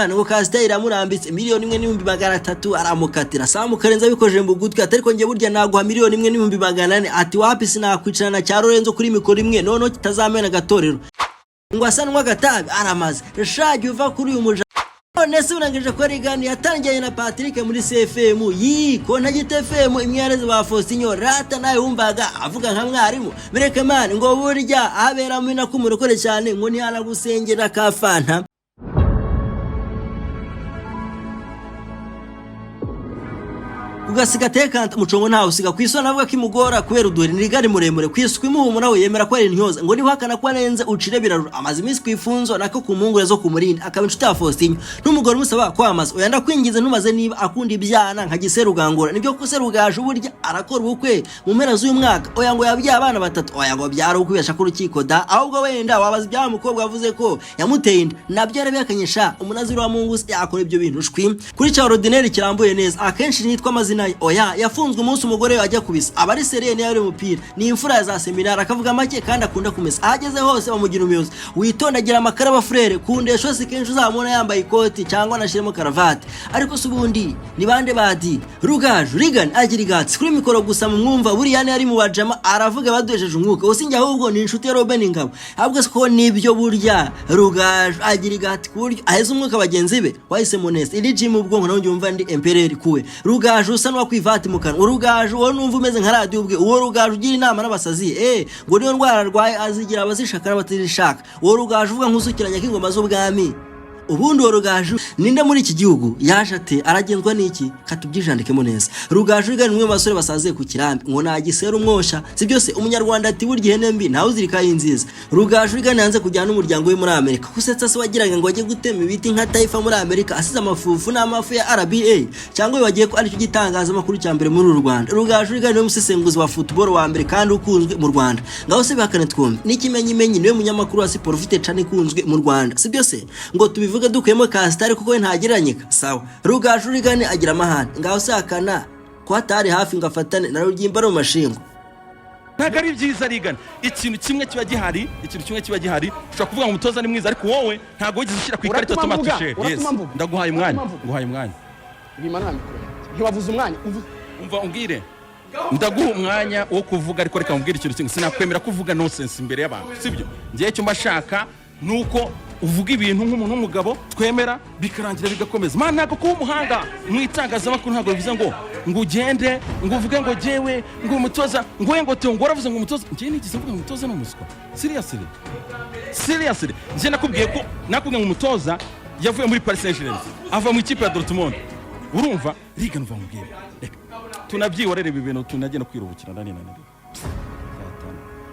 ngo Kasita iramurambitse miliyoni 1,300,000 aramukatira Samu Karenza bikoje mu gutwi atariko nge burya naguha miliyoni 1,400,000 ati wapi sinakwicarana cya Lorenzo kuri mikoro imwe nono kitazamena gatorero ngo asanwa gatabi aramaze shaje uva kuri uyu muja none se urangije ko Regan yatangiye na Patrick muri CFM ko ntagite FM imyareze ba Faustinho rata nayo wumvaga avuga nka mwarimu bireke man ngo burya abera mu nakumurokore cyane ngo ni hala gusengera kafanta ugasiga tekanta mucongo ntawe usiga kwisona avuga kimugora kubera uduheri nirigari muremure kwisukwa imuhumura we yemera ko ari intyoza ngo niho hakana ko arenze ucire birarura amazi imisi kwifunzo nako kumungure zo kumurinda akaba inshuti ya Faustinho n'umugore musaba kwamaza oyanda kwingize ntumaze niba akunda ibyana nka Giseru Gangora nibyo kuseru gaje uburya arakora ubukwe mu mpera z'uyu mwaka oya ngo yabye abana batatu oya ngo byaro ukubesha ku rukiko da ahubwo wenda wabaza ibya mukobwa yavuze ko yamuteye inda nabyo yarabyakanyisha umunaziro wa Mungu yakora ibyo bintu shwi kuri cya ordinaire kirambuye neza akenshi nitwa amazina oya yafunzwe umunsi umugore ajya kubisa abari serene yari mupira ni imfura za seminari akavuga make kandi akunda kumesa ahageze hose bamugira umuyobozi witondagira amakara bafrere kundesho sikenshi uzamubona yambaye ikoti cyangwa nashiremo karavati ariko subundi ni bande badi Rugaju Regan agira igatsi kuri mikoro gusa mu mwumva buri yani ari mu bajama aravuga baduhejeje umwuka usinjya ahubwo ni inshuti ya Robin Ngabo ahubwo ko nibyo burya Rugaju agira igati kuryo aheze umwuka bagenzi be wahise monese iri gym ubwonko nawe njumva ndi empereur kuwe Rugaju usanwa kwivati mu kanwa Rugaju wo numva umeze nka radio ubwe uwo Rugaju ugira inama n'abasazi ngo niyo ndwara arwaye azigira abazishaka n'abatishaka uwo Rugaju uvuga nk'usukiranya k'ingoma z'ubwami ubundi wa Rugaju ninde muri iki gihugu yaje ate aragenzwa n'iki katubyijandikemo neza Rugaju Regan umwe basore basaze ku kirambi ngo nagisera umwosha si byose umunyarwanda ati burya ihene mbi ntawe uzirika y'inziza Rugaju Regan yanze kujyana n'umuryango we muri Amerika kusetsa se wagiraga ngo ajye gutema ibiti nka Taifa muri Amerika asize amafufu n'amafu ya RBA cyangwa bagiye ko ari cyo gitangaza makuru cya mbere muri Rwanda Rugaju Regan ni umusesenguzi wa football wa mbere kandi ukunzwe mu Rwanda ngaho se bakane twumve n'ikimenyimenyi niwe munyamakuru wa siporo ufite cyane kunzwe mu Rwanda si byose ngo tubivuge dukuyemo Kasita kuko we ntageranyika sawa Rugaju Regan agira amahane ngaho sakana ko atari hafi ngafatane na rugimba no mashingo ntago ari byiza Regan ikintu kimwe kiba gihari ushobora kuvuga ngo umutoza ni mwiza ariko wowe ntago wigize ushyira ku ikarita automatique yes ndaguhaye umwanya bimana ntiwavuze umwanya umva umbwire ndaguha umwanya wo kuvuga ariko reka umbwire ikintu kimwe sinakwemera kuvuga nonsense imbere y'abantu sibyo ngiye cyo mbashaka nuko uvuga ibintu nk'umuntu w'umugabo twemera bikarangira bigakomeza mana nako kuba umuhanga mwitangazamakuru ntago bivuze ngo ugende ngo uvuge ngo jewe ngo umutoza ngo tongo waravuze ngo umutoza ngiye nigize mvuga ngo umutoza n'umuswa seriously ngiye nakubwiye ngo umutoza yavuye muri Paris Saint-Germain ava mu ikipe ya Dortmund urumva Regan uva mubwire reka tunabyiworere ibi bintu tunagenda kwirubukira nani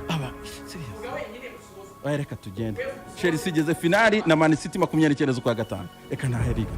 aba reka tugende Chelsea igeze finali na Man City 29 z'ukwa gatanu reka ntaherika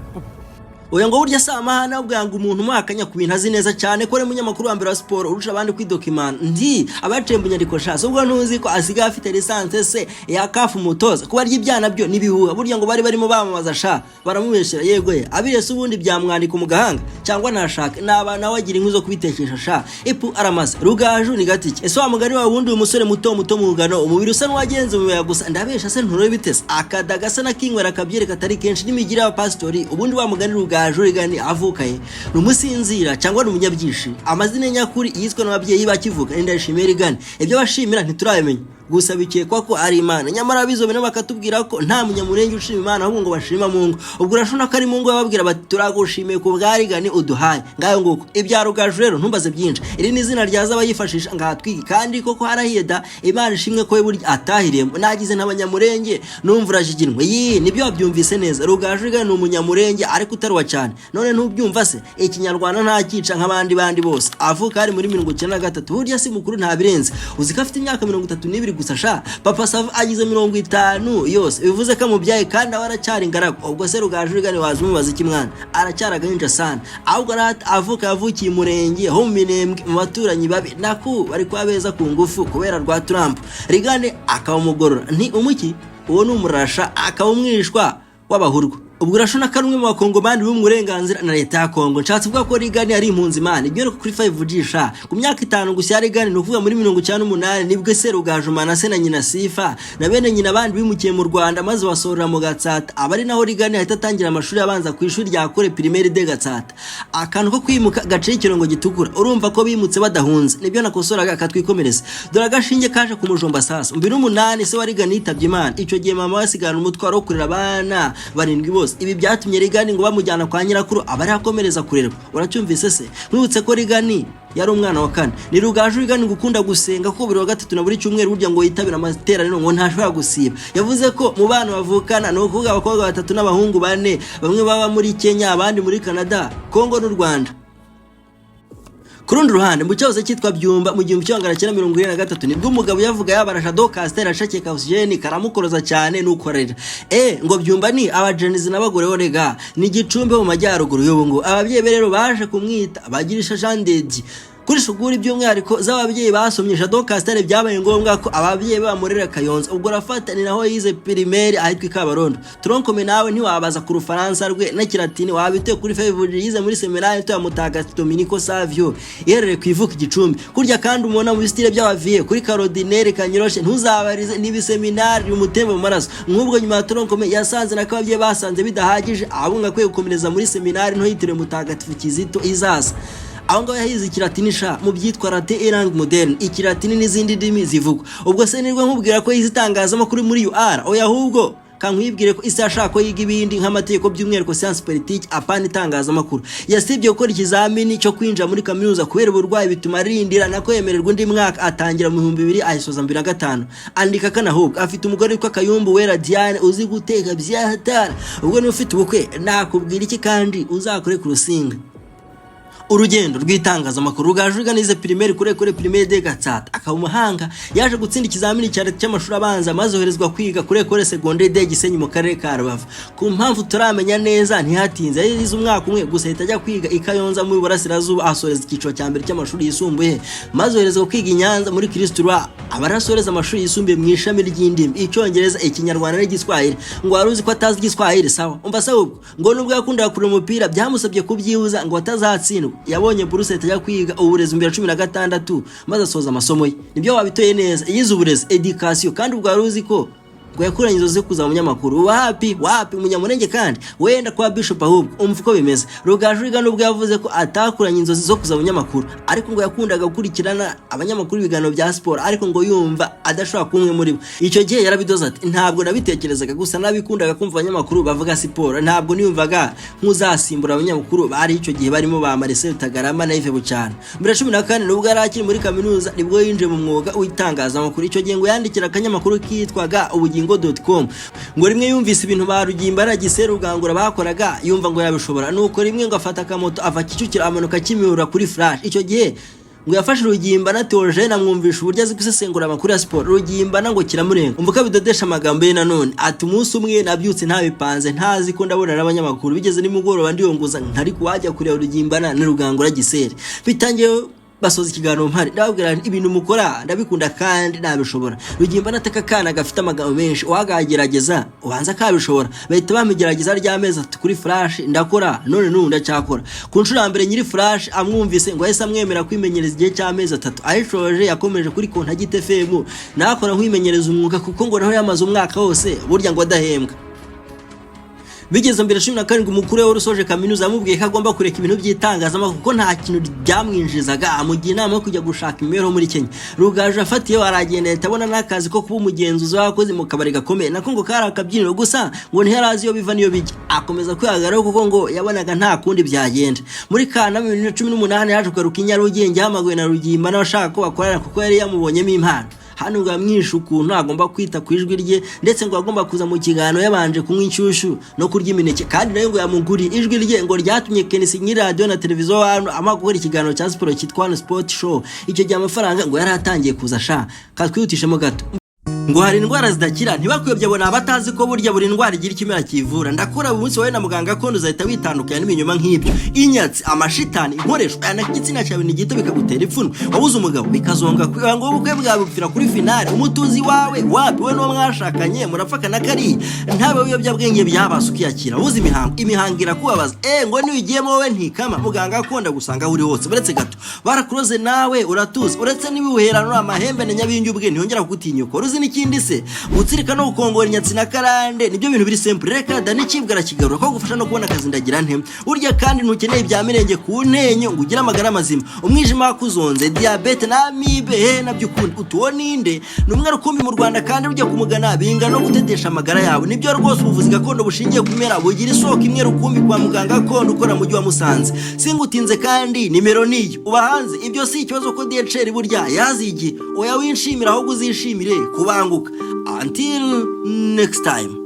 oya ngo burya samahana ubwanga umuntu mwakanya ku bintu azi neza cyane ko ari munyamakuru wa mbere wa siporo urusha abandi kwidokimana ndi abacembunya ariko shaso ubwo ntuzi ko asiga afite lisanse se ya kafu mutoza kuba ry'ibyana byo nibihuha burya ngo bari barimo bamamaza sha baramubeshera yego abirese ubundi byamwandika mu gahanga cyangwa nashaka n'abana wagira inkuzo kubitekesha sha ipu aramasa Rugaju ni gatike ese wa mugari wa wundi umusore muto mu rugano umubiri usa n'uwagenze mu gusa ndabesha se nturo bitese akadaga se nakinywera kabyere katari kenshi n'imigira ya pastori ubundi wa mugari Rugaju Regan avukaye numusinzira cyangwa n'umunyabyishi amazina nyakuri yiswe n'ababyeyi bakivuka Ndayishimiye Regan ibyo bashimira ntiturabimenya gusa bikekwa ko ari Imana nyamara bizobene bakatubwira ko nta munyamurenge ushima Imana ahubwo ngo bashima Mungu ubwo urashona ko ari Mungu bababwira bati turagushimiye ku bwa Regan uduhaye ngayo nguko ibya Rugaju rero ntumbaze byinshi iri ni izina ryaza abayifashisha ngahatwigi kandi koko harahiye da Imana ishimwe ko burya atahiremo nagize n'abanyamurenge numvura jiginwe nibyo wabyumvise neza Rugaju Regan ni umunyamurenge ariko utarwa cyane none ntubyumva se ikinyarwanda nta kica nk'abandi bose avuka ari muri 93 burya si mukuru nta birenze uzika afite imyaka 32 gusa sha papa Sava agize 50 yose bivuze ko mubyaye kandi abaracyari ingaragu ubwo se Rugaju Regan wazumubaza iki mwana aracyaragahinja sana ahubwo avuka yavukiye murenge ho Minembwe mu baturanyi babi naku bari kwabeza ku ngufu kubera rwa Trump Regan akaba umugorora nti umuki uwo numurasha akaba umwishwa w'abahurwa ubwo urashona karumwe mu bakongomani b'umurenganzira na leta ya Kongo. Nshatse kuvuga ko Reagan ari impunzi imana ibyo kuri 5G sha ku myaka 5 gusa Reagan no kuvuga muri 1998 nibwo Serugaju Manase na nyina Sifa na bene nyina abandi bimukiye mu Rwanda maze basorera mu Gatsata. Abari naho Reagan ahita atangira amashuri abanza ku ishuri rya Kore Primaire de Gatsata. Akantu ko kwimuka gace ikirongo gitukura urumva ko bimutse badahunze nibyo nakosoraga akatwikomereza. Dore agashinge kaje ku mujomba sasa 2008 se wa Reagan yitabye Imana. Ico gihe mama wasigana umutwaro wo kurera abana barindwi. Ibi byatumye Reagan ngo bamujyana kwa nyirakuru abari akomereza kurerwa. Uracyumvise se mwibutse ko Reagan yari umwana wa kane. Ni Rugaju Reagan gukunda gusenga ko buri wa gatatu na buri cyumweru burya ngo yitabira amateraniro ngo ntashobora gusiba. Yavuze ko mu bana bavukana no kuvuga abakobwa 3 n'abahungu 4 bamwe baba muri Kenya abandi muri Canada, Kongo n'u Rwanda. Kurundi ruhande mu cyahoze cyitwa Byumba mu 1973 nibwo umugabo yavuga yabarasha Docastel ashakeka oxygene karamukoroza cyane nukorera ngo Byumba ni abajenizi n'abagore orega ni Gicumbi mu majyaruguru y'ubu ngo ababyeyi berero baje kumwita bagirisha Jandedi kuri shuguri by'umwihariko z'ababyeyi basomyesha Docastel byabaye ngombwa ko ababyeyi bamurera Kayonza. Ubwo rafata ni naho yize primaire ahitwa Kabarondo. Tronkome nawe ntiwabaza ku Rufaransa rwe na Kilatini wabite kuri 5G yize muri seminari ya Mutagatifu Dominico Savio yerere kwivuka Gicumbi. Kurya kandi umona mu style by'abaviye kuri Carodinere Kanyiroshe ntuzabarize nibi seminari umutembe mu maraso. Nk'ubwo nyuma Tronkome yasanze nakababyeyi basanze bidahagije abunga kwe gukomereza muri seminari nto yitire Mutagatifu Kizito Izaza. Aho ngo yahize Kilatini sha mu byitwa rate erang modern Ikilatini n'izindi ndimi zivugwa. Ubwo se nirwe nkubwira ko yizitangaza makuru muri UR oya ahubwo kankwibwire ko isi ashaka ko yiga ibindi nk'amategeko by'umwihariko science politique apana itangaza makuru. Yasibye gukora ikizamini cyo kwinjira muri kaminuza kubera uburwayi bituma arindira nako yemererwa undi mwaka atangira mu 2000 ayisoza 2005. Andika kana ahubwo afite umugore witwa Kayumbu Wera Diane uzi guteka byahatara. Ubwo ni ufite ubukwe nakubwira iki kandi uzakore ku rusinga. Urugendo rw'itangaza makuru Rugaju Reagan ize primaire kure Primaire de Gatsata akaba umuhanga yaje gutsinda ikizamini cya leta cy'amashuri abanza maze oherezwa kwiga kure secondaire de Gisenyi mu karere ka Rubavu. Ku mpamvu turamenya neza ntihatinze yize umwaka umwe gusa itajya kwiga Ikayonza mu Burasirazuba asoreza icyiciro cya mbere cy'amashuri yisumbuye maze oherezwa kwiga Nyanza muri Kristo Rwa abarasoreza amashuri yisumbuye mu ishami ry'indimi Icyongereza Ikinyarwanda n'Igiswahili. Ngo waruzi ko atazi Igiswahili sawa umva sawa ngo nubwo yakunda kureba umupira byamusabye kubyibuza ngo atazatsindwa. Yabonye buruse itajya kwiga uburezi 2016 maze asoza amasomo ye. Nibyo wabitoye neza yize uburezi education kandi ubwo waruzi ko ngo yakuranye inzozi kuza mu munyamakuru wapi umunyamurenge kandi wenda kwa Bishop ahubwo umva uko bimeze. Rugaju Reagan ubwo yavuze ko atakuranye inzozi zo kuza mu munyamakuru ariko ngo yakundaga gukurikirana abanyamakuru ibiganiro bya sport ariko ngo yumva adashobora kumwe muri bo. Icyo gihe yarabidoza ati ntabwo nabitekerezaga gusa nabikundaga kumva abanyamakuru bavuga sport ntabwo niyumvaga nk'uzasimbura abanyamakuru bari icyo gihe barimo ba Marcel Tagarama na Yves Bucyana. 2014 nubwo yarakiri muri kaminuza nibwo yinjiye mu mwuga w'itangaza makuru. Icyo gihe ngo yandikira akanyamakuru kitwaga ubugingo.com ngo rimwe yumvise ibintu barugimba aragiseru ugangura bakoraga yumva ngo yabishobora nuko rimwe ngo afata akamoto ava Kicukiro amanuka Kimihurura kuri Flash. Icyo gihe ngo yafashe Rugimba na Theogene amwumvisha uburyo azi gusesengura amakuru ya sport. Rugimba nango kiramurenga umvuka bidodesha amagambo ye nanone ati umunsi umwe nabyutse ntabipanze ntazi ko ndabona n'abanyamakuru bigeze nimugoroba ndiyonguza ntari kuwajya kureba Rugimba na Rugangura Gisere bitangiye basoza ikiganiro mpari ndababwira ibintu mukora ndabikunda kandi nabishobora. Rugimba nataka kana gafite amagambo menshi wagagerageza ubanza kabishobora bahita bamigerageza ry'ameza kuri Flash ndakora none ndacyakora. Ku nshuro ya mbere nyiri Flash amwumvise ngo ahise amwemera kwimenyereza igihe cy'amezi 3 ayishoje yakomeje kuri Kontagite FM nakora nkwimenyereza umwuga kuko ngo naho yamaze umwaka wose burya ngo adahembwa. Bigeze 2017 umukuru w'urusoje kaminuza yamubwiye ko agomba kureka ibintu by'itangazamakuru kuko nta kintu byamwinjizaga amugira inama yo kujya gushaka imibereho muri Kenya. Rugaju afatiye aragenda yatabona n'akazi ko kuba umugenzuzi w'abakozi mu kabari gakomeye nako ngo kari akabyiniro gusa ngo ntiharazi yo biva niyo bijya akomeza kwihagaraho kuko ngo yabonaga nta kundi byagenda. Muri Kanama 2018 yaje kugaruka Nyarugenge hamagawe na Rugimba n'abashaka ko bakorana kuko yari yamubonyemo impano. Hano ngo yamwishe ukuntu agomba kwita ku ijwi rye ndetse ngo agomba kuza mu kiganiro yabanje kunywa inshyushyu no kurya imineke kandi nayo ngo yamuguri ijwi rye ngo ryatumye Kenisi nyiri radio na televiziyo hano amagukora ikiganiro cya sport cyitwa Sport Show. Icyo gihe amafaranga ngo yari atangiye kuza sha katwihutishemo gato. ngo hari indwara zidakira ntibakuyobye abona abatazi ko burya buri ndwara igira ikimera kivura. Ndakora umunsi wawe na muganga kondo uzahita witandukanya n'ibinyoma nk'ibyo. Inyatsi, amashitani, inkoresho n'igitsina cyawe ni gito bikagutera ipfunwe. Wabuze umugabo bikazonga kwanga ngo ubukwe bwawe bupfira kuri finale. Umutuzi wawe wapi we n'uwo mwashakanye murapfakana kari ntabe w'iyobyabwenge byabasa ukiyakira. Wabuze imihango irakubabaza ngo niwigiyemo wowe ntikama muganga konda gusanga uri hose. Baretse gato barakuroze nawe uratuza uretse nibiwuherano amahembe na nyabingi ubwe ntiyongera kugutinyuka. Uruzi n'ikindi se utsirika no gukongora inyatsi na karande nibyo bintu biri simple. Reka da n'ikibwara kigarura ko gufasha no kubona akazi ndagira nte urya kandi ntukeneye ibya mirenge ku ntenyo ngo ugire amagara mazima. Umwijima wakuzonze diabete na amibe nabyo utuwo ninde numwe rukumbi mu Rwanda kandi ujya kumugana binga no gutetesha amagara yawe. Nibyo rwose ubuvuzi gakondo bushingiye kumera bugira isoko imwe rukumbi kwa muganga kondo ukora mu gihe wa Musanze. Singutinze kandi nimero niyo uba hanze. Ibyo si ikibazo ko DHL burya yazigi oya winshimira aho guzishimire kubanguka. Until next time.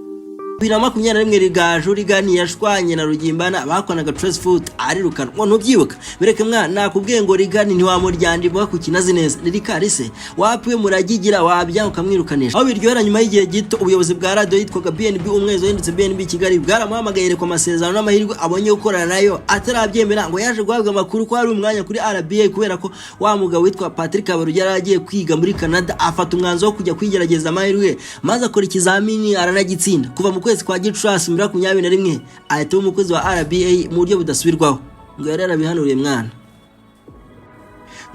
2021 Rigaju rigani yashwanye na Rugimbana bakonaga Trace Food arirukana ngo ntubyibuka. Bereke mwana nakubwiye ngo rigani ntiwamuryandibwa ku kinazi neza rikarise wapiwe muragigira wabya ukamwirukanisha. Aho biryohera nyuma y'igihe gito ubuyobozi bwa radio yitwaga BNB umwezo yindutse BNB Kigali bwaramuhamagaye ku masezerano n'amahirwe abonye gukorana nayo atarabyemera ngo yaje guhabwa amakuru ko ari umwanya kuri RBA kubera ko wa mugabo witwa Patrick Abarugera agiye kwiga muri Canada afata umwanzo wo kujya kwigerageza amahirwe maze akora ikizamini aranagitsinda. Kuva mu kwezi kwa Gicurasi 2021 ahita umukozi wa RBA mu buryo budasubirwaho. Ngo yarabihanuriye mwana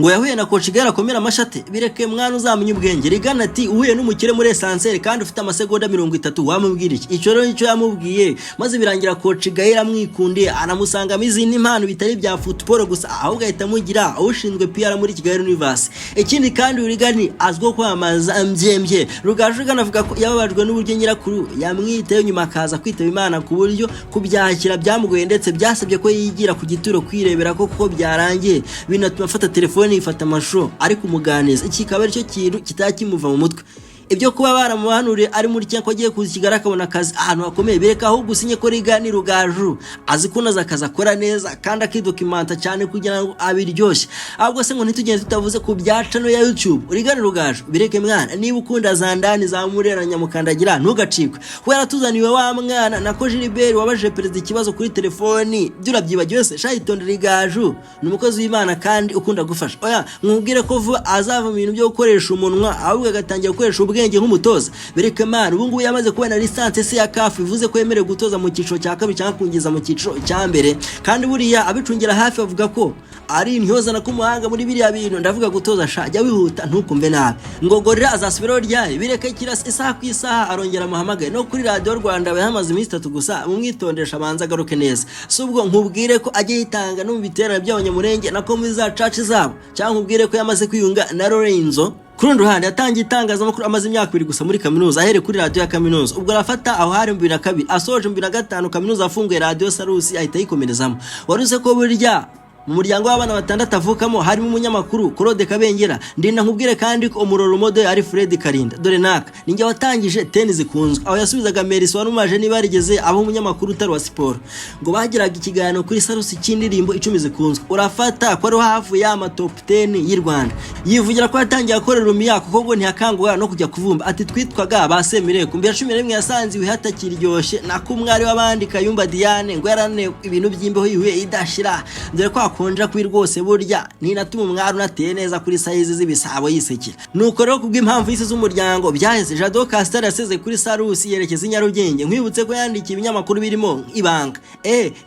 ngo yahuye na coach Gera komera amashate bireke mwana uzamenye ubwenge. Rigana ati uhuye n'umukire muri essentiel kandi ufite amasegonda 30 wamubwira iki? Icyo rero icyo yamubwiye maze birangira coach Gera amwikundiye anamusanga izindi impano bitari bya football gusa ahubwo ahita mugira ushinzwe PR muri Kigali Universe. Ikindi kandi urigani azwo kwamaza MJMJ Rugaju Rigana avuga ko yababajwe n'uburyo nyirakuru yamwitaye nyuma akaza kwitaba Imana ku buryo kubyakira byamugoye ndetse byasabye ko yigira ku gituro kwirebera ko kuko byarangiye binatuma afata telefone ifata amashusho ariko umuganiza. Iki kaba aricyo kintu kitakimuva mu mutwe. Ibyo kuba baramuhanuriye ari muri cyangwa agiye kuzigara akabona akazi ahantu hakomeye bereka aho gusinye ko Rigani Rugaju azi kunoza akazi akora neza kandi akidokimanta cyane kugira ngo abiryoshye. Ahubwo se ngo ntitugende tutavuze ku byaca no ya YouTube. Rigani Rugaju bireke mwana niba ukunda zandani za mureranya mukandagira ntugacikwe. Wera tuzaniwe wa mwana nako Gilbert wabaje perezida ikibazo kuri telefoni byurabyibagiwe se Shayitonde Rigaju ni umukozi w'Imana kandi ukunda gufasha. Oya mwubwire ko vuba azava mu bintu byo gukoresha umunwa ahubwo agatangira gukoresha ubwenge nk'umutoza. Bereke mwana ubu ngubu yamaze kubona lisansi se ya CAF ivuze ko yemerewe gutoza mu cyiciro cya kabiri cyangwa kungiza mu cyiciro cya mbere kandi buriya abicungira hafi bavuga ko ari intyoza na kumuhanga muri biriya bintu. Ndavuga gutoza shajya wihuta ntukumve nabi. Ngogorera azasubiraho ryari bireke kirasa isaha ku isaha arongera muhamagaye no kuri radio Rwanda bahamaze iminsi 3 gusa mumwitondesha abanza garuke neza. Subwo nkubwire ko agiye yitanga no mu biterano by'abanyamurenge nako muri za church zabo cyangwa nkubwire ko yamaze kwiyunga na Lorenzo. Kurundi ruhande yatangiye itangazamakuru amaze imyaka 2 gusa muri kaminuza ahere kuri radio ya kaminuza. Ubwo arafata aho hari 2002 asoje 2005 kaminuza afunguye radio Sarusi ahita yikomerezamo. Waruze ko burya mu muryango w'abana batandatu avukamo harimo umunyamakuru Claude Kabengera. Ndinda nkubwire kandi ko umuroro mode ari Fred Karinda dore naka ninjye watangije tennis zikunzwe aho yasubizaga Meris warumaje niba yarigeze abo umunyamakuru utari wa siporo ngo bagiraga ikiganiro kuri Sarusi cy'indirimbo 10 zikunzwe. Urafata ko ari hafu ya top 10 y'u Rwanda yivugira ko yatangiye akorera Rumia kuko ngo ntihakangwa no kujya kuvumba ati twitwaga basemire kumbi 11 yasanze wihatakiryoshye na kumwari w'abandi Kayumba Diane ngo yarane ibintu by'imbeho yihuye idashira dore ko konja kuri rwose burya ninatuma umwari unateye neza kuri size z'ibisabo yisekera. Nuko rero kubw'impamvu y'isi z'umuryango byaheze Jado Castor yaseze kuri Sarusi yerekeza Nyarugenge. Nkwibutse ko yandikiye ibinyamakuru birimo ibanga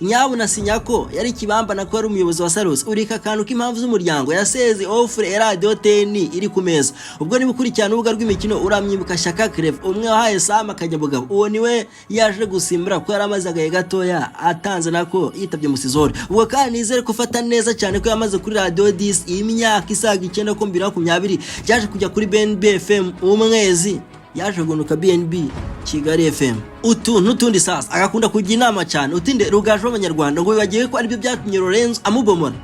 nyabu na sinyako yari kibamba na ko ari umuyobozi wa Sarusi. Urika kantu k'impamvu z'umuryango yaseze offre radio 10 iri ku meza. Ubwo niba ukurikirana ubuga rw'imikino uramyibuka Shaka Creve umwe wahaye Sama kajya bugabo uwo niwe yaje gusimbura ko yaramaze agaye gatoya atanze nako yitabye musizore. Ubwo kandi nizere ko fata neza cyane ko yamaze kuri radio 10 imyaka isaga 9 yaje kujya kuri BNB FM umwezi yaje gunuka BNB Kigali FM utu nutundi sasa agakunda kujya inama cyane utinde Rugaju w'Abanyarwanda ngo bibagiye ko ari byo byatumye Lorenzo amubomora.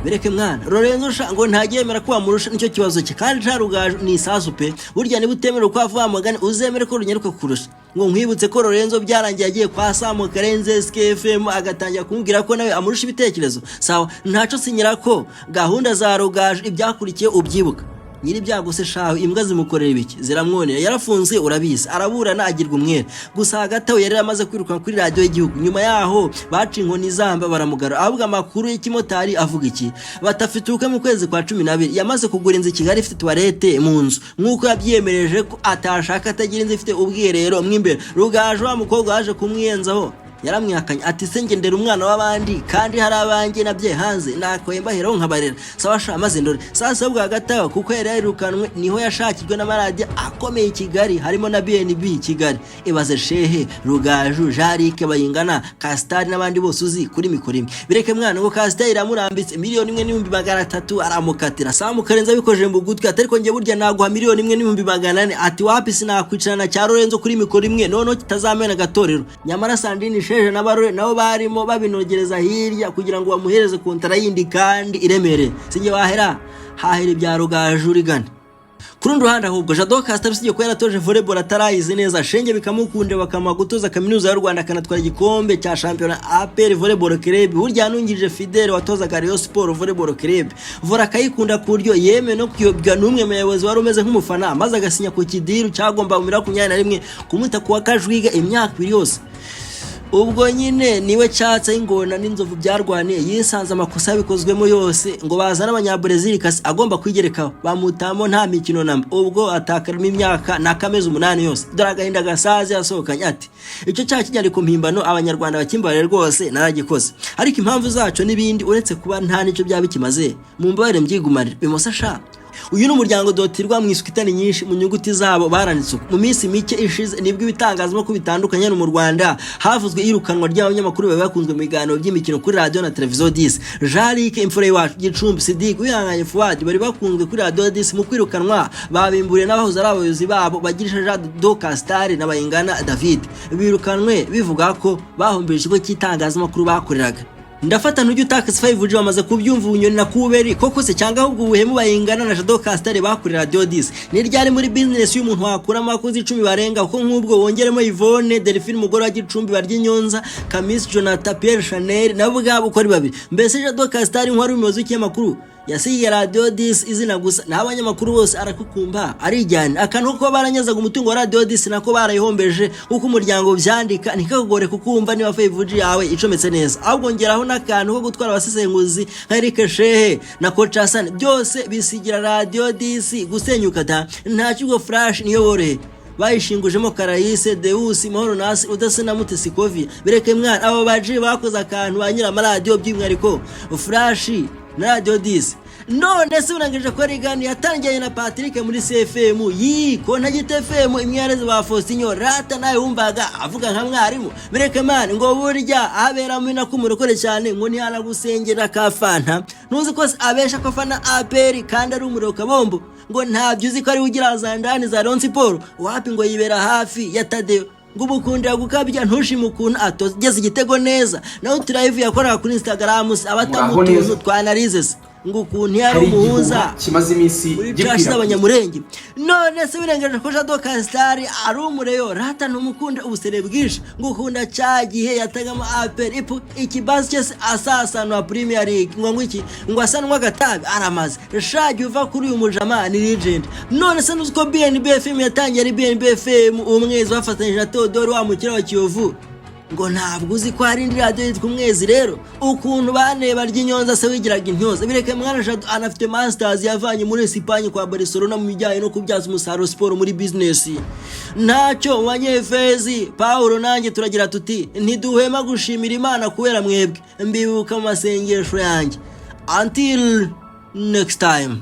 Bereke mwana Lorenzo ngo ntagiyemera ko amurusha nicyo kibazo cye kandi cha Rugaju ni isasu pe burya ni butemera ko avuga amagane uzemere ko runyaruka kurusha. Ngo nkwibutse ko Lorenzo byarangiye agiye kwa Samu Karenze SKFM agatangira kumbwira ko nawe amurusha ibitekerezo sawa ntaco sinyira ko gahunda za Rugaju ibyakurikiye ubyibuka. nyiri byago se shaho imbwa zimukorera ibiki ziramwonera yarafunze urabizi araburana agirwa umwere gusa hagati aho yari amaze kwiruka kuri radio y'igihugu nyuma yaho baca inkoni zamba baramugara ahubwo amakuru y'ikimotari avuga iki batafituka mu kwezi kwa 12 yamaze kugura inzu Kigali ifite toilette mu nzu nkuko yabyemereje ko atashaka atagira inzu ifite ubwiherero mwimbere Rugaju wa mukobwa waje kumwiyenzaho yaramwihakanye ati se ngendera umwana w'abandi kandi hari abanjye nabye hanze nakoye mbaheraho nkabarera sawa sha maze ndore sasa ubwo hagataho kuko yari yirukanwe niho yashakirwe n'amaradiyo akomeye Kigali harimo na BNB Kigali ibaze Shehe Rugaju Jarike Bayingana Kastari n'abandi bose uzi kuri mikoro imwe bireke mwana ngo Kastari iramurambitse $1,300,000 aramukatira samu karenza bikoje mu gutwi atariko nge burya naguha $1,400,000 ati wapi sinakwicarana cya Lorenzo kuri mikoro imwe none kitazamena gatorero nyamara Sandrine Sheje n'abarore nabo barimo babinogereza hirya kugira ngo bamuhereze kontara yindi kandi iremere sinye wahera hahera ibya Rugaju rigana kurundi ruhande ahubwo Jado Castor usije ko yaratoje volleyball atarayize neza shenge bikamukunde bakamagutoza kaminuza y'u Rwanda kanatwara igikombe cya championnat APR volleyball club burya nungije Fidel watoza Rayon Sport volleyball club vora kayikunda kuryo yeme no kuyobwa numwe muyobozi wari umeze nk'umufana maze agasinya ku kidiru cyagomba mu 2021 kumuta kuwa Kajwiga imyaka 2 yose ubwo nyine niwe cyatsa ingona n'inzovu byarwaniye yisanze amakosa bikozwemo yose ngo bazana abanyabrezil kasi agomba kwigerekaho bamutamo nta mikino namba ubwo atakarimo imyaka nakameze 8 yose doragahinda gasaze yasohokanye ati icyo cya kinyariko mpimbano abanyarwanda bakimbare rwose naragikoze ariko impamvu zacu nibindi uretse kuba nta nico byabikimaze mu mbare mbyigumarira bimosasha uyu n'umuryango dotirwa mu isukitani nyinshi mu nyuguti zabo baranditse mu minsi mike ishize nibwo ibitangazamo ko bitandukanye no mu Rwanda havuzwe irukanwa ry'abanyamakuru bakunzwe mu biganiro by'imikino kuri radio na televiziyo 10 Jarike imfura yacu Gicumbi Sidik uyanganye Fuad bari bakunzwe kuri radio 10 mu kwirukanwa babimburiye n'abahoze ari abayobozi babo bagirisha Jado Castor na Bayingana David birukanwe bivuga ko bahombeye ikigo cy'itangazamakuru bakoreraga ndafata ntujye utakasi 5G bamaze kubyumva ubunyoni na kuberi koko se cyangwa ahubwo ubuhemu Bayingana na Jado Castor bakorera radio 10 ni ryari muri business y'umuntu wakura amakozi 10 barenga kuko nk'ubwo wongeremo Yvonne Delphine mugora Gicumbi barya Nyonza Kamis Jonathan Pierre Chanel nabo bwabo uko ari babiri mbese Jado Castor nk'wari umuyobozi w'ikinyamakuru yasiye radio 10 izina gusa n'abanyamakuru bose arakukumba arijyana akantu ko baranyazaga umutungo wa radio 10 nako barayihombeje kuko umuryango byandika nikagore kukumva niba 5G yawe icometse neza ahubwo ngeraho n'akantu ko gutwara abasesenguzi nka Eric Shehe na Coach Hassan byose bisigira radio 10 gusenyuka da nta kigo flash niyo bore bayishingujemo Karayise Deus Mahoro Nasi udasena Mutesi Kovi bireke mwana abo baje bakoze akantu banyira amaradio by'umwariko flash na radio 10 none se urangije ko rigani yatangiye na Patrick muri CFM ko ntagite FM imyareze ba Faustinho rata nawe wumvaga avuga nka mwarimu bireke man ngo burya abera mu nakumurokore cyane ngo ntihana gusengera kafanta ntuzi ko abesha ko fana APR kandi ari umuroka bombo ngo ntabyo uzi ko ari ugira zandani za Rayon Sport wapi ngo yibera hafi ya Tadeo ngubukundira gukabya ntushimukuntu atogeze igitego neza naho drive yakora kuri Instagram abatamutuzo twanalizes ngukuntu yari umuhuza kimaze iminsi gipfira abanyamurenge none se birengeje ko Jado Castor ari umureyo rata numukunda ubusere bwinshi ngukunda cyagihe yatagamo APR ikibasi cyese asasana Premier League ngo iki ngo asanwa gatabi aramaze shaje uva kuri uyu mujama ni legend none se nuko BNB FM yatangiye ari BNB FM umwezi wafatanyije na Theodore wa mukira wa Kiyovu ngo ntabwo uzi ko ari radio yitwa umwezi rero ukuntu bane barya Nyonza se wigiraga intyoza bireke mwana Jado anafite masters yavanye muri Espagne kwa Barcelona mu bijyanye no kubyaza umusaruro sport muri business ntacyo wanyefezi Paulo nanjye turagira tuti ntiduhema gushimira Imana kubera mwebwe mbibuka mu masengesho yanjye until next time.